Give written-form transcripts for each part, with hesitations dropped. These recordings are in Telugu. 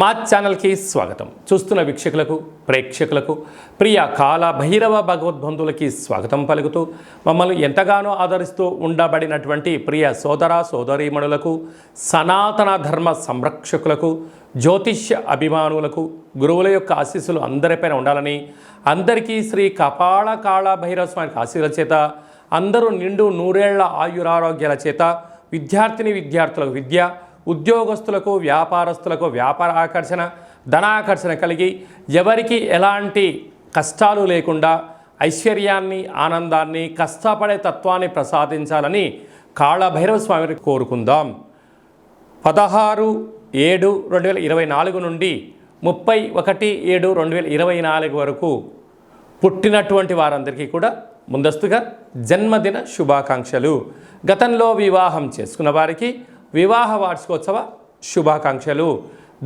మా ఛానల్కి స్వాగతం. చూస్తున్న వీక్షకులకు, ప్రేక్షకులకు, ప్రియ కాల భైరవ భగవద్బంధువులకి స్వాగతం పలుకుతూ మమ్మల్ని ఎంతగానో ఆదరిస్తూ ఉండబడినటువంటి ప్రియ సోదర సోదరీమణులకు, సనాతన ధర్మ సంరక్షకులకు, జ్యోతిష్య అభిమానులకు గురువుల యొక్క ఆశీస్సులు అందరిపైన ఉండాలని, అందరికీ శ్రీ కపాల కాళ భైరవ స్వామి ఆశీస్సుల చేత అందరూ నిండు నూరేళ్ల ఆయురారోగ్యాల చేత విద్యార్థులకు విద్య, ఉద్యోగస్తులకు వ్యాపారస్తులకు వ్యాపార ఆకర్షణ, ధనాకర్షణ కలిగి ఎవరికి ఎలాంటి కష్టాలు లేకుండా ఐశ్వర్యాన్ని, ఆనందాన్ని, కష్టపడే తత్వాన్ని ప్రసాదించాలని కాళభైరవ స్వామిని కోరుకుందాం. 16/7/2024 నుండి 31/7/2024 వరకు పుట్టినటువంటి వారందరికీ కూడా ముందస్తుగా జన్మదిన శుభాకాంక్షలు. గతంలో వివాహం చేసుకున్న వారికి వివాహ వార్షికోత్సవ శుభాకాంక్షలు.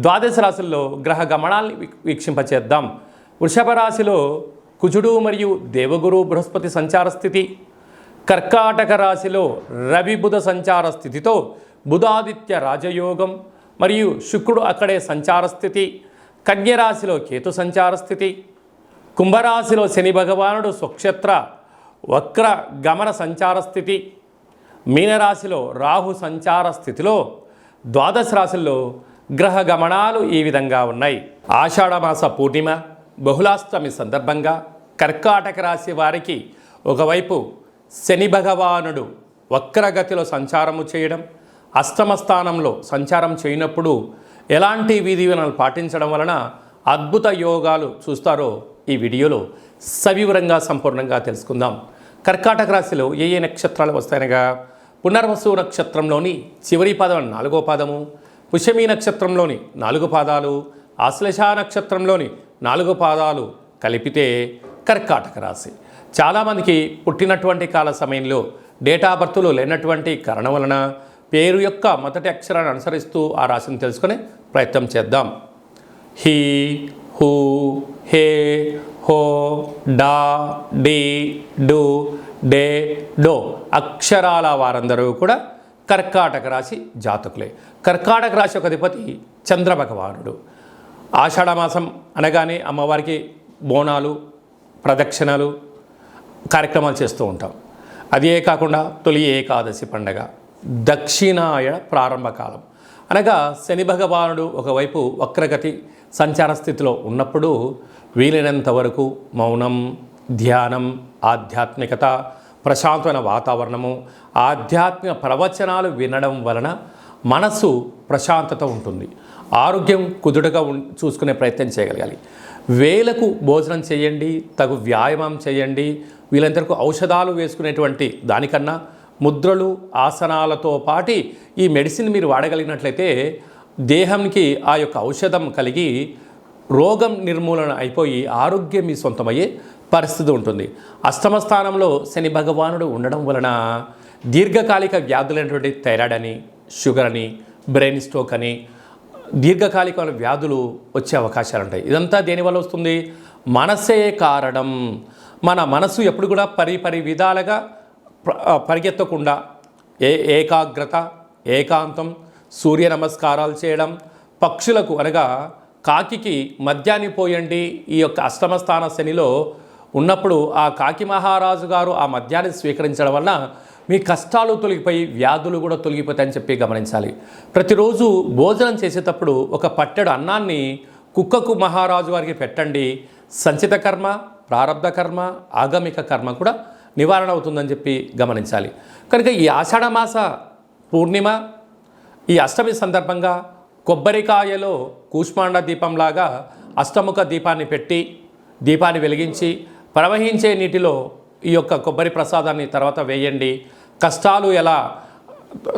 ద్వాదశ రాశుల్లో గ్రహ గమనాల్ని వీక్షింపచేద్దాం. వృషభ రాశిలో కుజుడు మరియు దేవగురు బృహస్పతి సంచార స్థితి, కర్కాటక రాశిలో రవి బుధ సంచార స్థితితో బుధాదిత్య రాజయోగం మరియు శుక్రుడు అక్కడే సంచార స్థితి, కన్యరాశిలో కేతు సంచార స్థితి, కుంభరాశిలో శని భగవానుడు స్వక్షేత్ర వక్ర గమన సంచార స్థితి, మీనరాశిలో రాహు సంచార స్థితిలో ద్వాదశ రాశుల్లో గ్రహ గమనాలు ఈ విధంగా ఉన్నాయి. ఆషాఢమాస పూర్ణిమ బహుళాష్టమి సందర్భంగా కర్కాటక రాశి వారికి ఒకవైపు శని భగవానుడు వక్రగతిలో సంచారము చేయడం, అష్టమ స్థానంలో సంచారం చేయనప్పుడు ఎలాంటి విధి విధానాలు పాటించడం వలన అద్భుత యోగాలు చూస్తారో ఈ వీడియోలో సవివరంగా సంపూర్ణంగా తెలుసుకుందాం. కర్కాటక రాశిలో ఏ నక్షత్రాలు వస్తాయనగా పునర్వసు నక్షత్రంలోని చివరి పాదం 4వ పాదము, పుష్యమి నక్షత్రంలోని 4 పాదాలు, ఆశ్లేష నక్షత్రంలోని 4 పాదాలు కలిపితే కర్కాటక రాశి. చాలామందికి పుట్టినటువంటి కాల సమయంలో డేటా బర్త్లో లేనటువంటి కారణం వలన పేరు యొక్క మొదటి అక్షరాన్ని అనుసరిస్తూ ఆ రాశిని తెలుసుకునే ప్రయత్నం చేద్దాం. హీ, హూ, హే, హో, డా, డి, డు, డే, డో అక్షరాల వారందరూ కూడా కర్కాటక రాశి జాతకులే. కర్కాటక రాశి ఒక అధిపతి చంద్ర భగవానుడు. ఆషాఢమాసం అనగానే అమ్మవారికి బోనాలు, ప్రదక్షిణలు కార్యక్రమాలు చేస్తూ ఉంటాం. అదే కాకుండా తొలి ఏకాదశి పండగ, దక్షిణాయన ప్రారంభకాలం అనగా శని భగవానుడు ఒకవైపు వక్రగతి సంచార స్థితిలో ఉన్నప్పుడు వీలైనంత వరకు మౌనం, ధ్యానం, ఆధ్యాత్మికత, ప్రశాంతమైన వాతావరణము, ఆధ్యాత్మిక ప్రవచనాలు వినడం వలన మనసు ప్రశాంతత ఉంటుంది. ఆరోగ్యం కుదుటగా చూసుకునే ప్రయత్నం చేయగలగాలి. వేలకు భోజనం చేయండి, తగు వ్యాయామం చేయండి. వీళ్ళంత వరకు ఔషధాలు వేసుకునేటువంటి దానికన్నా ముద్రలు, ఆసనాలతో పాటు ఈ మెడిసిన్ మీరు వాడగలిగినట్లయితే దేహానికి ఆ యొక్క ఔషధం కలిగి రోగం నిర్మూలన అయిపోయి ఆరోగ్యం మీ సొంతమయ్యే పరిస్థితి ఉంటుంది. అష్టమ స్థానంలో శని భగవానుడు ఉండడం వలన దీర్ఘకాలిక వ్యాధులైనటువంటి థైరాయిడ్ అని, షుగర్ అని, బ్రెయిన్ స్ట్రోక్ అని దీర్ఘకాలిక వ్యాధులు వచ్చే అవకాశాలు ఉంటాయి. ఇదంతా దేనివల్ల వస్తుంది? మనసే కారణం. మన మనసు ఎప్పుడు కూడా పరి విధాలుగా పరిగెత్తకుండా ఏకాగ్రత, ఏకాంతం, సూర్య నమస్కారాలు చేయడం, పక్షులకు అనగా కాకికి మద్యాన్ని పోయండి. ఈ యొక్క అష్టమ స్థాన శనిలో ఉన్నప్పుడు ఆ కాకి మహారాజు గారు ఆ మద్యాన్ని స్వీకరించడం వలన మీ కష్టాలు తొలగిపోయి వ్యాధులు కూడా తొలగిపోతాయని చెప్పి గమనించాలి. ప్రతిరోజు భోజనం చేసేటప్పుడు ఒక పట్టెడు అన్నాన్ని కుక్కకు మహారాజు వారికి పెట్టండి. సంచిత కర్మ, ప్రారబ్ధ కర్మ, ఆగమిక కర్మ కూడా నివారణ అవుతుందని చెప్పి గమనించాలి. కనుక ఈ ఆషాఢమాస పూర్ణిమ ఈ అష్టమి సందర్భంగా కొబ్బరికాయలో కూష్మాండ దీపంలాగా అష్టముఖ దీపాన్ని పెట్టి దీపాన్ని వెలిగించి ప్రవహించే నీటిలో ఈ యొక్క కొబ్బరి ప్రసాదాన్ని తర్వాత వేయండి. కష్టాలు ఎలా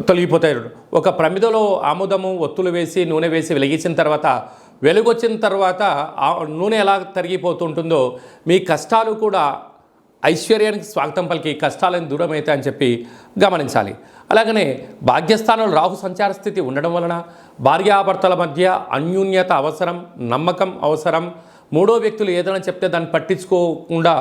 తొలగిపోతాయి? ఒక ప్రమిదలో ఆముదము, ఒత్తులు వేసి నూనె వేసి వెలిగించిన తర్వాత వెలుగొచ్చిన తర్వాత ఆ నూనె ఎలా తరిగిపోతుంటుందో మీ కష్టాలు కూడా ఐశ్వర్యానికి స్వాగతం పలికి కష్టాలను దూరం అవుతాయని చెప్పి గమనించాలి. అలాగనే భాగ్యస్థానంలో రాహు సంచార స్థితి ఉండడం వలన భార్యాభర్తల మధ్య అన్యోన్యత అవసరం, నమ్మకం అవసరం. మూడో వ్యక్తులు ఏదైనా చెప్తే దాన్ని పట్టించుకోకుండా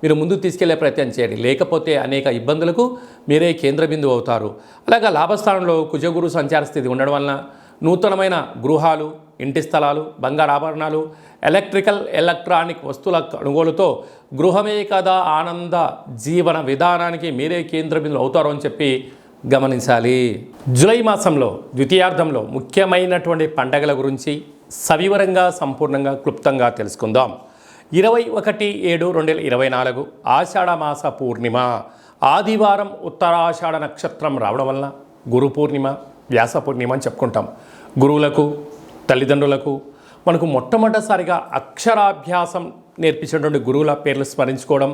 మీరు ముందుకు తీసుకెళ్లే ప్రయత్నం చేయండి. లేకపోతే అనేక ఇబ్బందులకు మీరే కేంద్ర బిందువు అవుతారు. అలాగా లాభస్థానంలో కుజగురు సంచార స్థితి ఉండడం వలన నూతనమైన గృహాలు, ఇంటి స్థలాలు, బంగారు ఆభరణాలు, ఎలక్ట్రానిక్ వస్తువుల కొనుగోలుతో గృహమే కదా ఆనంద జీవన విధానానికి మీరే కేంద్ర బిందువు అవుతారు అని చెప్పి గమనించాలి. జూలై మాసంలో ద్వితీయార్థంలో ముఖ్యమైనటువంటి పండగల గురించి సవివరంగా సంపూర్ణంగా క్లుప్తంగా తెలుసుకుందాం. 21/7/2024 ఆషాఢ మాస పూర్ణిమ ఆదివారం ఉత్తరాషాఢ నక్షత్రం రావడం వలన గురు పూర్ణిమ, వ్యాస పూర్ణిమ అని చెప్పుకుంటాం. గురువులకు, తల్లిదండ్రులకు మనకు మొట్టమొదటిసారిగా అక్షరాభ్యాసం నేర్పించినటువంటి గురువుల పేర్లు స్మరించుకోవడం,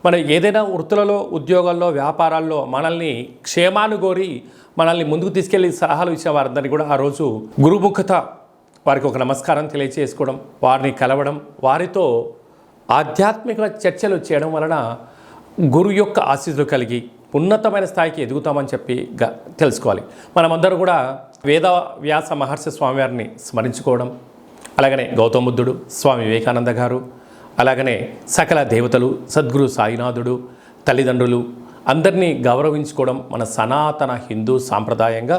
మన ఏదైనా వృత్తులలో, ఉద్యోగాల్లో, వ్యాపారాల్లో మనల్ని క్షేమాన్ని కోరి మనల్ని ముందుకు తీసుకెళ్లి సలహాలు ఇచ్చే వారందరినీ కూడా ఆ రోజు గురుముఖత వారికి ఒక నమస్కారం తెలియజేసుకోవడం, వారిని కలవడం, వారితో ఆధ్యాత్మిక చర్చలు చేయడం వలన గురు యొక్క ఆశీస్సులు కలిగి ఉన్నతమైన స్థాయికి ఎదుగుతామని చెప్పి తెలుసుకోవాలి. మనమందరూ కూడా వేద వ్యాస మహర్షి స్వామివారిని స్మరించుకోవడం, అలాగనే గౌతమ బుద్ధుడు, స్వామి వివేకానంద గారు, అలాగనే సకల దేవతలు, సద్గురు సాయినాథుడు, తల్లిదండ్రులు అందరినీ గౌరవించుకోవడం మన సనాతన హిందూ సాంప్రదాయంగా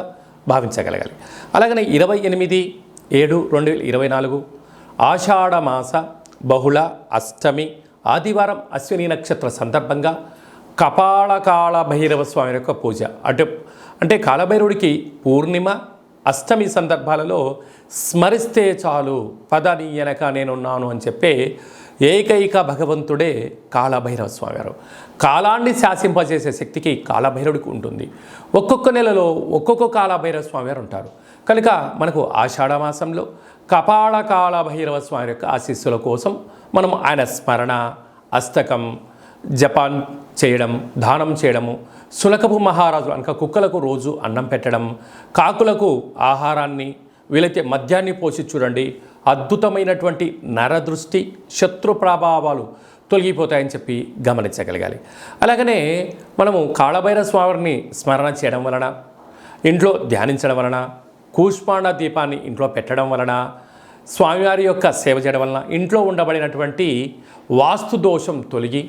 భావించగలగాలి. అలాగనే 28/7/2024 ఆషాఢ మాస బహుళ అష్టమి ఆదివారం అశ్విని నక్షత్ర సందర్భంగా కపాళకాళ భైరవ స్వామి యొక్క పూజ. అంటే కాళభైరవుడికి పూర్ణిమ, అష్టమి సందర్భాలలో స్మరిస్తే చాలు, పదని వెనక నేనున్నాను అని చెప్పే ఏకైక భగవంతుడే కాళభైరవ స్వామివారు. కాలాన్ని శాసింపజేసే శక్తికి కాళభైరవుడికి ఉంటుంది. ఒక్కొక్క నెలలో ఒక్కొక్క కాళభైరవ స్వామివారు ఉంటారు. కనుక మనకు ఆషాఢ మాసంలో కపాళకాళ భైరవ స్వామి యొక్క ఆశీస్సుల కోసం మనం ఆయన స్మరణ, అష్టకం, జపాన్ చేయడం, దానం చేయడము, సులకపు మహారాజు అనక కుక్కలకు రోజు అన్నం పెట్టడం, కాకులకు ఆహారాన్ని, వీలైతే మద్యాన్ని పోసి చూడండి, అద్భుతమైనటువంటి నరదృష్టి, శత్రు ప్రభావాలు తొలగిపోతాయని చెప్పి గమనించగలగాలి. అలాగనే మనము కాళభైరవ స్వామిని స్మరణ చేయడం వలన, ఇంట్లో ధ్యానించడం వలన, కూష్మాండ దీపాన్ని ఇంట్లో పెట్టడం వలన, స్వామివారి యొక్క సేవ చేయడం వలన ఇంట్లో ఉండబడినటువంటి వాస్తు దోషం తొలగి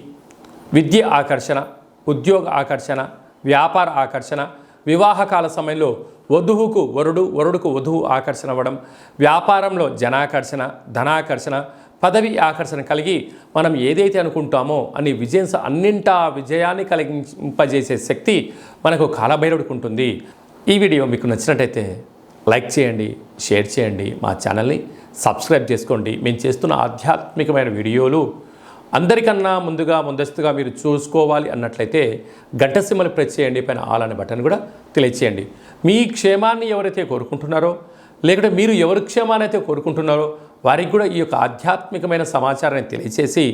విద్య ఆకర్షణ, ఉద్యోగ ఆకర్షణ, వ్యాపార ఆకర్షణ, వివాహకాల సమయంలో వధువుకు వరుడు, వరుడుకు వధువు ఆకర్షణ అవ్వడం, వ్యాపారంలో జనాకర్షణ, ధనాకర్షణ, పదవి ఆకర్షణ కలిగి మనం ఏదైతే అనుకుంటామో అని అన్నింటా విజయాన్ని కలిగింపజేసే శక్తి మనకు కాళభైరవుడికి ఉంటుంది. ఈ వీడియో మీకు నచ్చినట్టయితే లైక్ చేయండి, షేర్ చేయండి, మా ఛానల్ని సబ్స్క్రైబ్ చేసుకోండి. మేము చేస్తున్న ఆధ్యాత్మికమైన వీడియోలు అందరికన్నా ముందస్తుగా మీరు చూసుకోవాలి అన్నట్లయితే గంట సింబల్ ప్రెస్ చేయండి, పైన ఆల్ అనే బటన్ కూడా తెలియచేయండి. మీ క్షేమాన్ని ఎవరైతే కోరుకుంటున్నారో, లేకుంటే మీరు ఎవరి క్షేమాన్ని అయితే కోరుకుంటున్నారో వారికి కూడా ఈ యొక్క ఆధ్యాత్మికమైన సమాచారాన్ని తెలియచేసి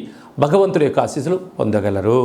భగవంతుడి యొక్క ఆశీస్సులు పొందగలరు.